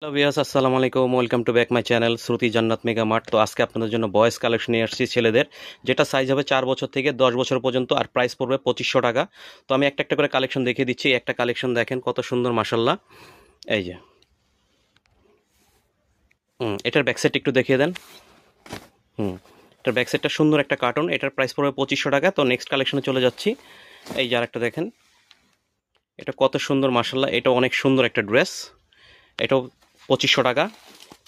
Hello viewers, আসসালামু আলাইকুম। Welcome to back my channel Shruti Jannat mega mart. তো আজকে আপনাদের জন্য বয়েজ কালেকশন নিয়ে আসছি ছেলেদের, যেটা সাইজ হবে 4 বছর থেকে 10 বছর পর্যন্ত, আর প্রাইস পড়বে 2500 টাকা। তো আমি একটা একটা করে কালেকশন দেখিয়ে দিচ্ছি। একটা কালেকশন দেখেন কত সুন্দর, মাশাল্লাহ। এই যে এটার ব্যাকসাইড একটু দেখিয়ে দেন। হুম এটার ব্যাকসাইডটা সুন্দর একটা কার্টুন, এটার প্রাইস পড়বে 2500 টাকা। তো নেক্সট কালেকশনে চলে যাচ্ছি। এই যে আরেকটা দেখেন, এটা কত সুন্দর, মাশাল্লাহ। এটা অনেক সুন্দর একটা ড্রেস, এটাও 2500 টাকা।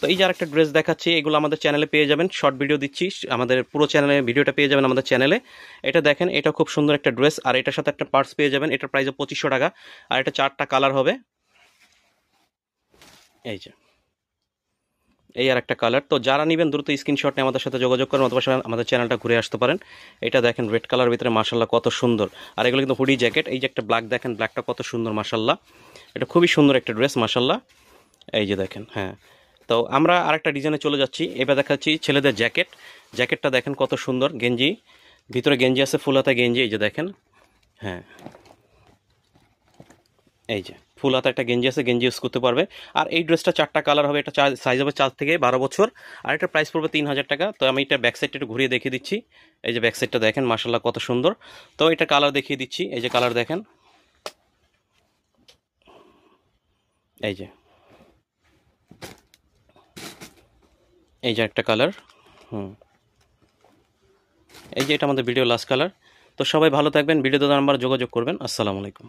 তো এই যে আরেকটা ড্রেস দেখাচ্ছি, এগুলো আমাদের চ্যানেলে পেয়ে যাবেন। শর্ট ভিডিও দিচ্ছি, আমাদের পুরো চ্যানেলে ভিডিওটা পেয়ে যাবেন আমাদের চ্যানেলে। এটা দেখেন, এটা খুব সুন্দর একটা ড্রেস, আর এটার সাথে একটা পার্স পেয়ে যাবেন। এটার প্রাইস 2500 টাকা, আর এটা 4টা কালার হবে। এই যে এই আর একটা কালার। তো যারা নেবেন দ্রুত স্ক্রিনশট নিয়ে আমাদের সাথে যোগাযোগ করেন, অথবা আমাদের চ্যানেলটা ঘুরে আসতে পারেন। এটা দেখেন রেড কালার ভিতরে, মাশাল্লাহ কত সুন্দর। আর এগুলো কিন্তু হুডি জ্যাকেট। এই যে একটা ব্ল্যাক দেখেন, ব্ল্যাকটা কত সুন্দর, মাশাল্লাহ। এটা খুবই সুন্দর একটা ড্রেস, মাশাল্লাহ। এই যে দেখেন, হ্যাঁ। তো আমরা আরেকটা ডিজাইনে চলে যাচ্ছি। এবার দেখাচ্ছি ছেলেদের জ্যাকেট। জ্যাকেটটা দেখেন কত সুন্দর, গেঞ্জি, ভিতরে গেঞ্জি আছে, ফুল হাতা গেঞ্জি। এই যে দেখেন, হ্যাঁ, এই যে ফুল হাতা একটা গেঞ্জি আছে, গেঞ্জি ইউজ করতে পারবে। আর এই ড্রেসটা 4টা কালার হবে। এটা সাইজ হবে 4 থেকে 12 বছর, আর এটার প্রাইস পড়বে 3000 টাকা। তো আমি এটা ব্যাক সাইডটা একটু ঘুরিয়ে দেখিয়ে দিচ্ছি। এই যে ব্যাক সাইডটা দেখেন, মার্শাল্লাহ কত সুন্দর। তো এটা কালার দেখিয়ে দিচ্ছি। এই যে কালার দেখেন, এই যে এই যে একটা কালার। হুম এই যে এটা আমাদের ভিডিও লাস্ট কালার। তো সবাই ভালো থাকবেন, ভিডিও দেওয়ার নাম্বার যোগাযোগ করবেন। আসসালামু আলাইকুম।